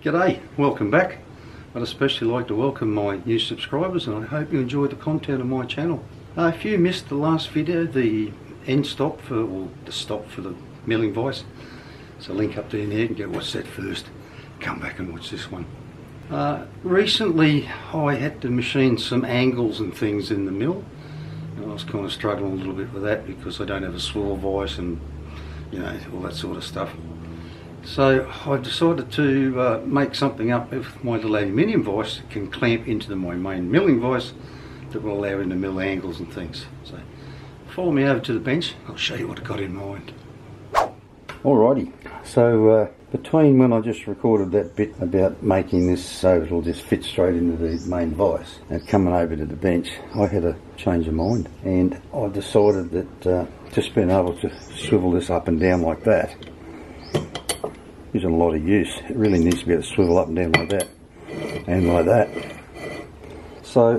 G'day, welcome back. I'd especially like to welcome my new subscribers, and I hope you enjoy the content of my channel. If you missed the last video, the end stop for, or the stop for the milling vise, there's a link up there, and you can go watch that first. Come back and watch this one. Recently I had to machine some angles and things in the mill, and I was kind of struggling a little bit with that because I don't have a swivel vise and all that sort of stuff. So I decided to make something up with my little aluminium vise that can clamp into my main milling vise that will allow me to mill angles and things. So follow me over to the bench, I'll show you what I got in mind. Alrighty, so between when I just recorded that bit about making this so it'll just fit straight into the main vise and coming over to the bench, I had a change of mind, and I decided that just being able to swivel this up and down like that isn't a lot of use. It really needs to be able to swivel up and down like that and like that. So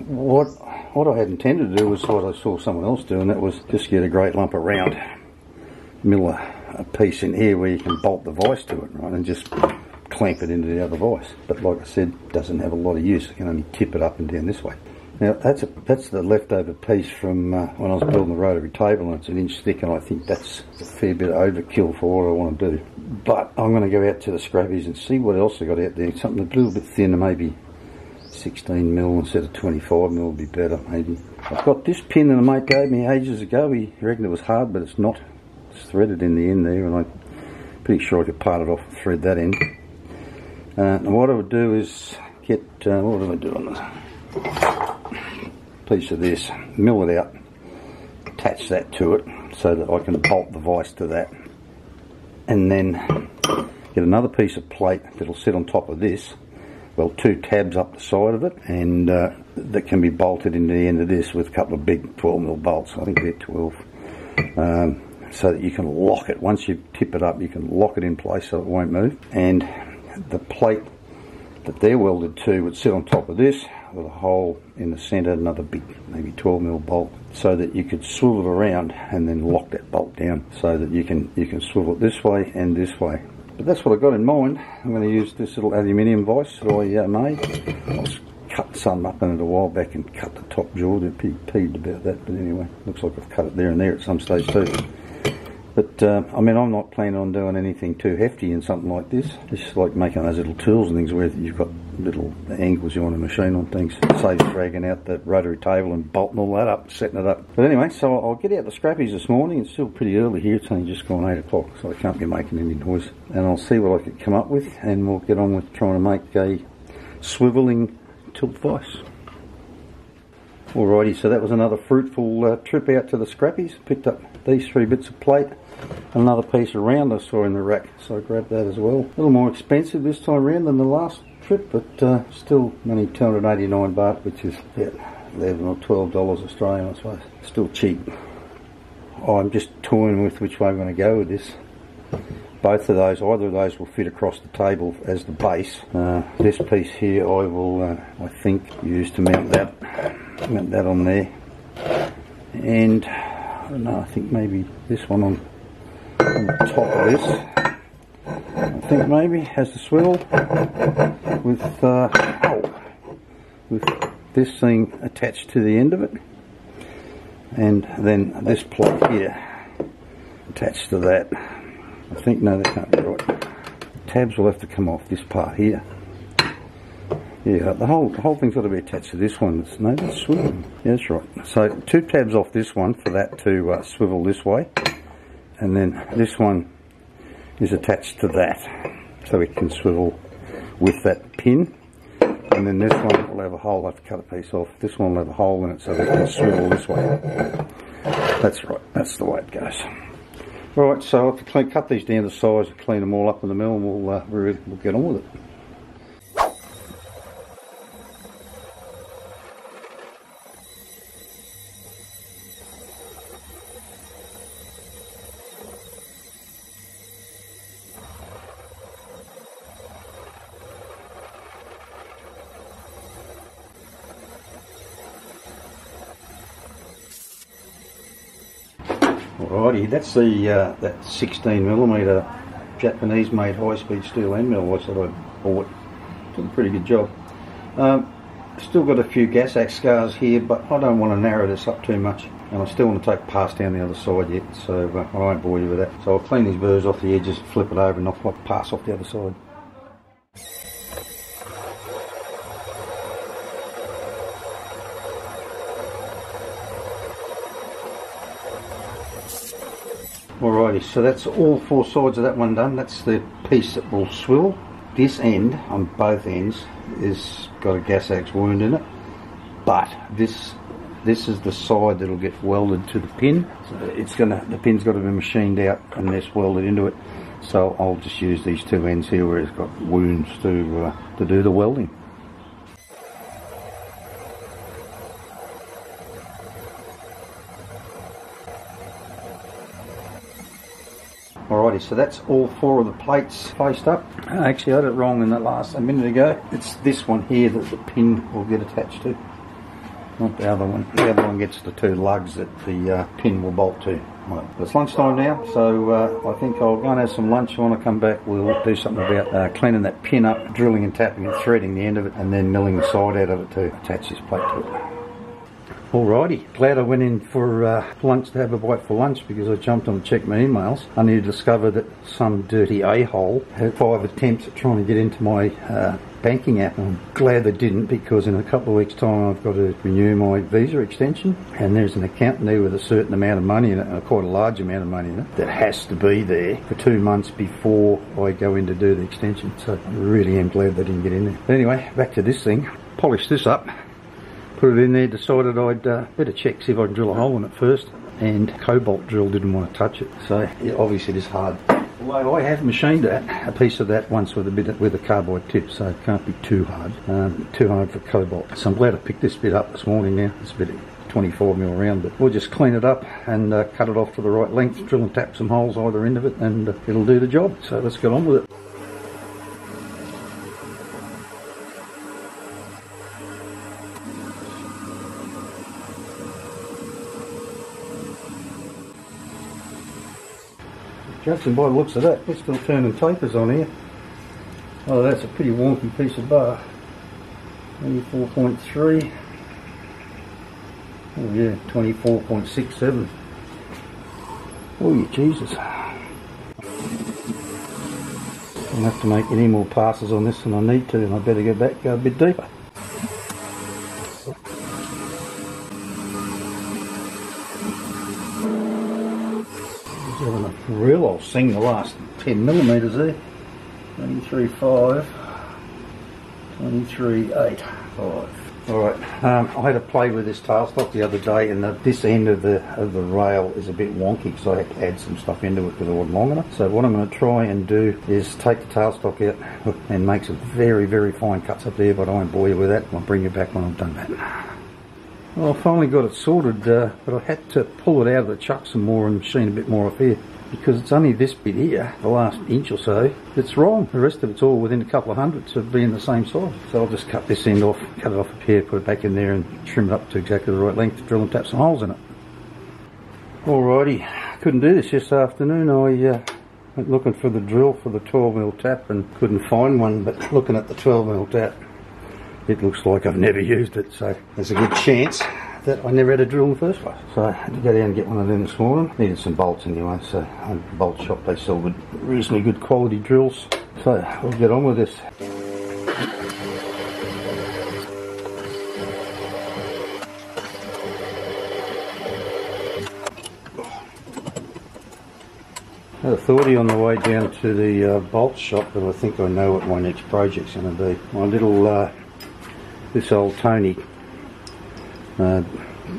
what I had intended to do was what I saw someone else do, and that was just get a great lump of round, mill a piece in here where you can bolt the vise to it, right, and just clamp it into the other vise. But like I said, it doesn't have a lot of use. You can only tip it up and down this way. Now that's the leftover piece from when I was building the rotary table, and it's an inch thick, and I think that's a fair bit of overkill for what I want to do. But I'm going to go out to the scrappies and see what else I got out there. Something a little bit thinner, maybe 16mm instead of 25mm would be better, maybe. I've got this pin that a mate gave me ages ago. He reckoned it was hard, but it's not. It's threaded in the end there, and I'm pretty sure I could part it off and thread that end. And what I would do is get, what do I do on this? Piece of this, mill it out, attach that to it so that I can bolt the vise to that, and then get another piece of plate that'll sit on top of this, well, two tabs up the side of it, and that can be bolted into the end of this with a couple of big 12mm bolts. I think they're 12, so that you can lock it. Once you tip it up, you can lock it in place so it won't move, and the plate that they're welded to would sit on top of this with a hole in the centre, another big maybe 12mm bolt, so that you could swivel it around and then lock that bolt down so that you can swivel it this way and this way. But that's what I got in mind. I'm going to use this little aluminium vise that I made. I was cut some up in it a while back and cut the top jaw. They're pretty peeved about that, but anyway, looks like I've cut it there and there at some stage too. But I mean, I'm not planning on doing anything too hefty in something like this. It's just like making those little tools and things where you've got little angles you want to machine on things. It saves dragging out that rotary table and bolting all that up, setting it up. But anyway, so I'll get out the scrappies this morning. It's still pretty early here. It's only just gone 8 o'clock, so I can't be making any noise. And I'll see what I can come up with, and we'll get on with trying to make a swivelling tilt vise. Alrighty, so that was another fruitful trip out to the scrappies. Picked up these 3 bits of plate, another piece of round I saw in the rack, so I grabbed that as well. A little more expensive this time around than the last trip, but still only 289 baht, which is about 11 or 12 dollars Australian, I suppose. Still cheap. I'm just toying with which way I'm going to go with this. Both of those, either of those will fit across the table as the base. This piece here I will, I think, use to mount that on there. And I don't know, I think maybe this one on the top of this. I think maybe has the swivel with this thing attached to the end of it, and then this plate here attached to that. I think, no, that can't be right. Tabs will have to come off this part here. Yeah, the whole thing's got to be attached to this one. No, that's swiveling. Yeah, that's right. So 2 tabs off this one for that to swivel this way, and then this one is attached to that, so it can swivel with that pin. And then this one will have a hole. I have to cut a piece off. This one will have a hole in it so it can swivel this way. That's right. That's the way it goes. Right, so I'll have to cut these down to size and clean them all up in the mill, and we'll get on with it. Alrighty, that's the that 16mm Japanese-made high-speed steel end mill that I bought. Did a pretty good job. Still got a few gas axe scars here, but I don't want to narrow this up too much, and I still want to take pass down the other side yet, so I won't bore you with that. So I'll clean these burrs off the edges, flip it over and knock my pass off the other side. Alrighty, so that's all four sides of that one done. That's the piece that will swivel. This end, on both ends, is got a gas axe wound in it, but this is the side that'll get welded to the pin. So the pin's got to be machined out and this welded into it. So I'll just use these two ends here where it's got wounds to do the welding. Alrighty, so that's all four of the plates faced up. Actually, I had it wrong in that a minute ago. It's this one here that the pin will get attached to, not the other one. The other one gets the two lugs that the pin will bolt to. Right. It's lunchtime now, so I think I'll go and have some lunch. When I come back, we'll do something about cleaning that pin up, drilling and tapping and threading the end of it, and then milling the side out of it to attach this plate to it. Alrighty, glad I went in for lunch to have a bite for lunch, because I jumped on to check my emails only to discover that some dirty a-hole had 5 attempts at trying to get into my banking app. I'm glad they didn't, because in a couple of weeks' time I've got to renew my Visa extension, and there's an account there with a certain amount of money in it, quite a large amount of money in it, that has to be there for 2 months before I go in to do the extension. So I really am glad they didn't get in there. But anyway, back to this thing. Polish this up. Put it in there, decided I'd better check, see if I can drill a hole in it first, and cobalt drill didn't want to touch it, so yeah, obviously it is hard. Although I have machined a piece of that once with a carbide tip, so it can't be too hard for cobalt. So I'm glad I picked this bit up this morning now. It's a bit 24mm round, but we'll just clean it up and cut it off to the right length, drill and tap some holes either end of it, and it'll do the job. So let's get on with it. Judging by the looks of that, we're still turning tapers on here. Oh, that's a pretty wonky piece of bar. 24.3. Oh yeah, 24.67. Oh yeah, Jesus. I don't have to make any more passes on this than I need to, and I better go back, go a bit deeper. Real, I'll sing the last 10mm there. 23.5, 23.85. Alright, I had to play with this tailstock the other day, and this end of the rail is a bit wonky, so I had to add some stuff into it because it wasn't long enough. So what I'm going to try and do is take the tailstock out and make some very, very fine cuts up there, but I won't bore you with that. I'll bring you back when I've done that. Well, I finally got it sorted, but I had to pull it out of the chuck some more and machine a bit more off here, because it's only this bit here, the last inch or so, that's wrong. The rest of it's all within a couple of hundredths of being the same size. So I'll just cut this end off, cut it off up here, put it back in there and trim it up to exactly the right length, drill and tap some holes in it. Alrighty, couldn't do this afternoon. I went looking for the drill for the 12mm tap and couldn't find one, but looking at the 12mm tap, it looks like I've never used it, so there's a good chance that I never had a drill in the first place. So I had to go down and get one of them this morning. Needed some bolts anyway, so at the bolt shop they sell reasonably good quality drills. So we'll get on with this. I had a thoughty on the way down to the bolt shop, but I think I know what my next project's going to be. My little, this old Tony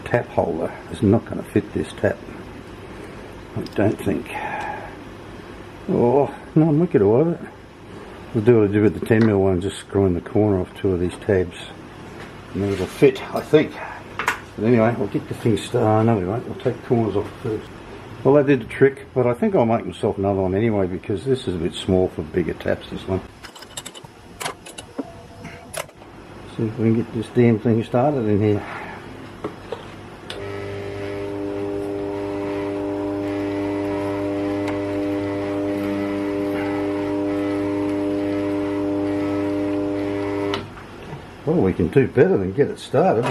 tap holder is not going to fit this tap, I don't think. Oh no, I'm wicked away with it. We'll do what I do with the 10mm one, just screw in the corner off 2 of these tabs and then it'll fit, I think. But anyway, we'll get the thing started. No we won't, we'll take the corners off first. Well, that did the trick, but I think I'll make myself another one anyway, because this is a bit small for bigger taps, this one. See if we can get this damn thing started in here. Well, we can do better than get it started.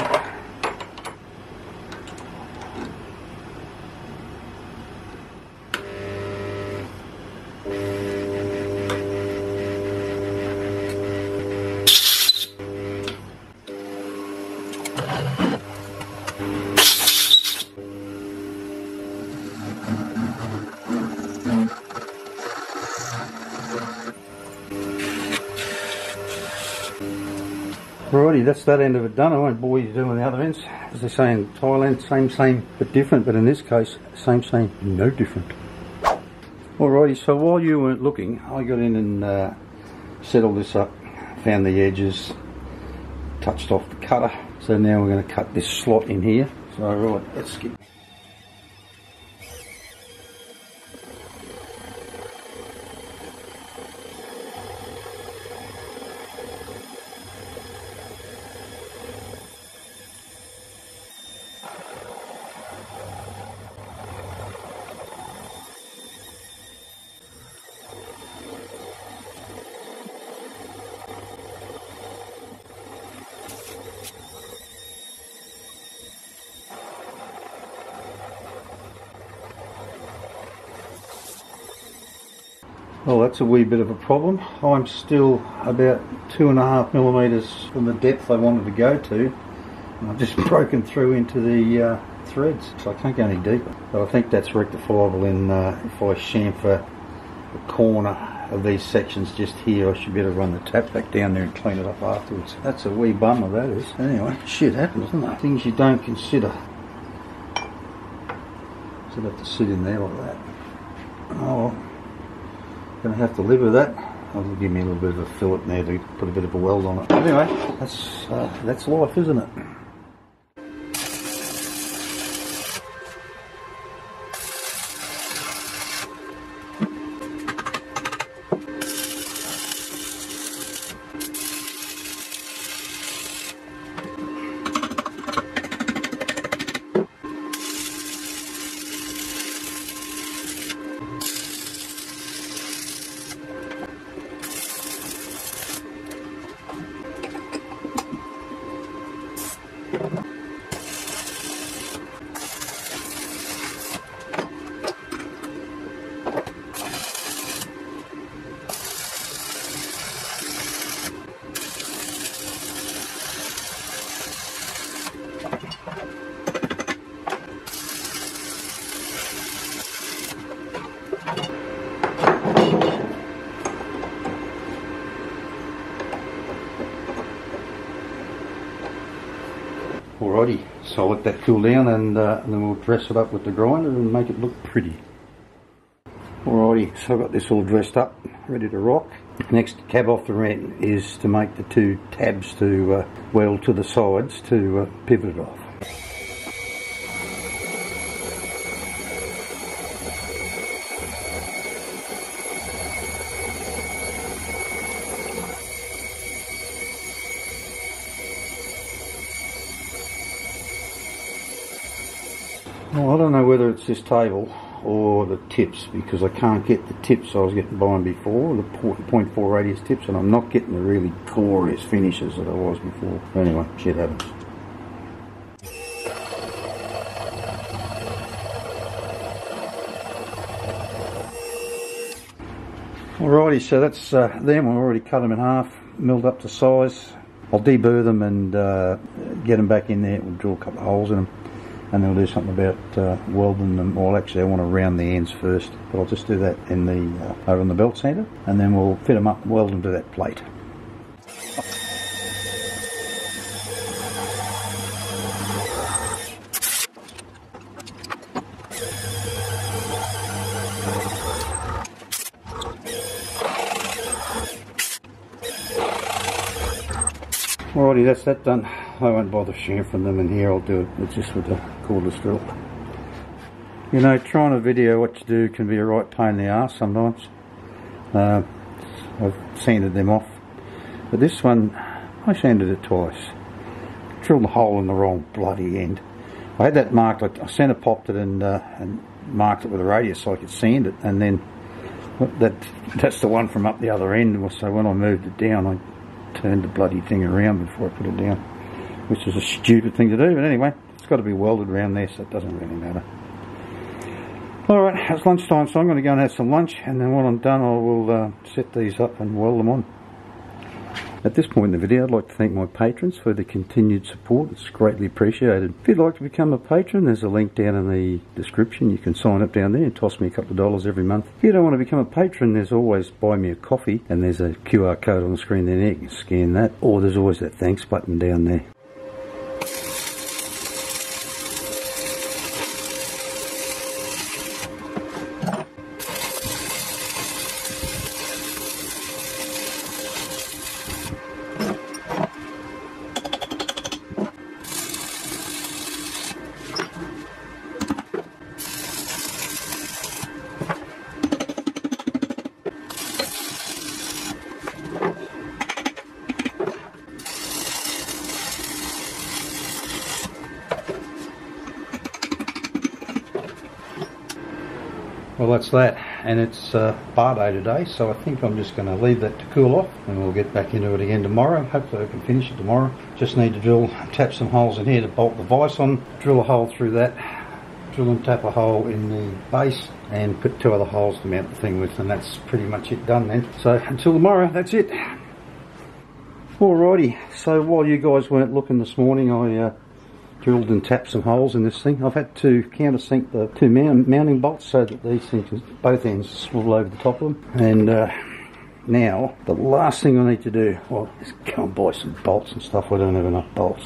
Alrighty, that's that end of it done. I won't bore you doing the other ends. As they say in Thailand, same but different, but in this case, same no different. Alrighty, so while you weren't looking, I got in and set all this up, found the edges, touched off the cutter. So now we're going to cut this slot in here. So right, let's get... Well, that's a wee bit of a problem. I'm still about 2.5 millimeters from the depth I wanted to go to. I've just broken through into the threads, so I can't go any deeper. But I think that's rectifiable in if I chamfer the corner of these sections just here. I should be able to run the tap back down there and clean it up afterwards. That's a wee bummer, that is. Anyway, shit happens, doesn't it? Things you don't consider. So I have to sit in there like that. Oh well. Gonna have to live with that. That'll give me a little bit of a fillet there to put a bit of a weld on it. Anyway, that's life, isn't it? Alrighty, so I'll let that cool down and then we'll dress it up with the grinder and make it look pretty. Alrighty, so I've got this all dressed up, ready to rock. Next cab off the rank is to make the two tabs to weld to the sides to pivot it off. Well, I don't know whether it's this table or the tips, because I can't get the tips I was getting by them before, the 0.4 radius tips, and I'm not getting the really glorious finishes that I was before. Anyway, shit happens. Alrighty, so that's them. I've already cut them in half, milled up to size. I'll deburr them and get them back in there. We'll drill a couple of holes in them. And then we'll do something about welding them. Well, actually I want to round the ends first, but I'll just do that in the over on the belt centre, and then we'll fit them up and weld them to that plate. Alrighty, that's that done. I won't bother chamfering them in here, I'll do it just with the cordless drill. You know, trying to video what you do can be a right pain in the arse sometimes. I've sanded them off, but this one I sanded it twice. Drilled the hole in the wrong bloody end. I had that marked, I centre popped it and marked it with a radius so I could sand it, and then that's the one from up the other end. So when I moved it down, I turned the bloody thing around before I put it down, which is a stupid thing to do, but anyway, it's got to be welded around there, so it doesn't really matter. Alright, it's lunchtime, so I'm going to go and have some lunch, and then when I'm done I will set these up and weld them on. At this point in the video, I'd like to thank my patrons for the continued support. It's greatly appreciated. If you'd like to become a patron, there's a link down in the description. You can sign up down there and toss me a couple of dollars every month. If you don't want to become a patron, there's always Buy Me a Coffee, and there's a QR code on the screen there. You can scan that, or there's always that thanks button down there. Well, that's that, and it's bar day today, so I think I'm just going to leave that to cool off, and we'll get back into it again tomorrow. Hopefully I can finish it tomorrow. Just need to tap some holes in here to bolt the vise on, drill a hole through that, drill and tap a hole in the base, and put 2 other holes to mount the thing with, and that's pretty much it done then. So until tomorrow, that's it. Alrighty, so while you guys weren't looking this morning, I drilled and tapped some holes in this thing. I've had to countersink the 2 mounting bolts so that these things, both ends, swivel over the top of them. And now, the last thing I need to do, well, is go and buy some bolts and stuff. I don't have enough bolts.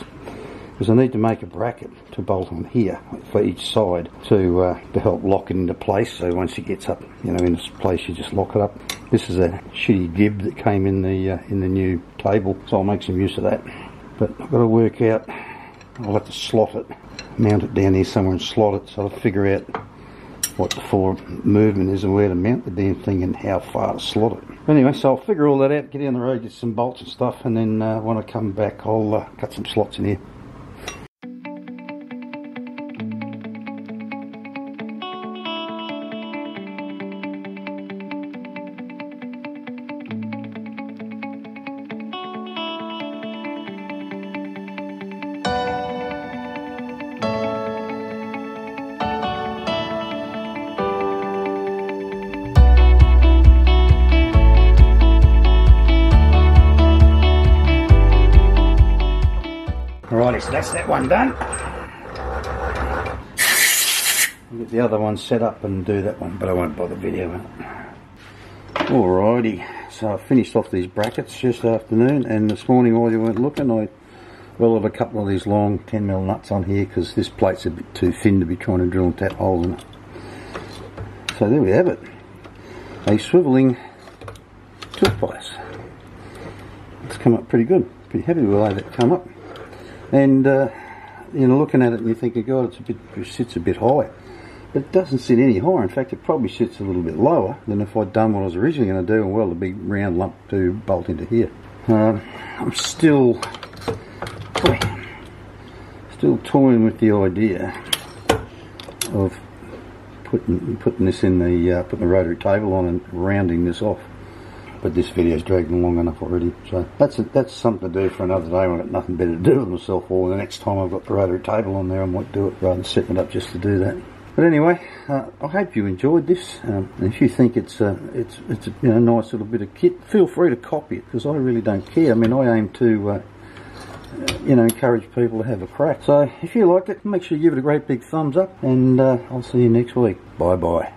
Because I need to make a bracket to bolt on here for each side to help lock it into place. So once it gets up, you know, in this place, you just lock it up. This is a shitty gib that came in the new table, so I'll make some use of that. But I've got to work out. I'll have to slot it, mount it down here somewhere and slot it, so I'll figure out what the forward movement is and where to mount the damn thing and how far to slot it. Anyway, so I'll figure all that out, get down the road, get some bolts and stuff, and then when I come back I'll cut some slots in here. Alrighty, so that's that one done. I'll get the other one set up and do that one, but I won't bother videoing it. Alrighty, so I finished off these brackets just afternoon, and this morning while you weren't looking, I welded a couple of these long 10mm nuts on here because this plate's a bit too thin to be trying to drill and tap holes in it. So there we have it, a swivelling toothpiece. It's come up pretty good, pretty happy with the way that come up. And you know, looking at it and you think, oh God, it sits a bit high. But it doesn't sit any higher. In fact, it probably sits a little bit lower than if I'd done what I was originally going to do and weld a big round lump to bolt into here. I'm still toying with the idea of putting this in the putting the rotary table on and rounding this off. But this video's dragging long enough already, so that's something to do for another day when I've got nothing better to do with myself, or the next time I've got the rotary table on there I might do it rather than setting it up just to do that. But anyway, I hope you enjoyed this. And if you think it's a you know, nice little bit of kit, feel free to copy it, because I really don't care. I mean, I aim to you know, encourage people to have a crack. So if you liked it, make sure you give it a great big thumbs up, and I'll see you next week. Bye bye.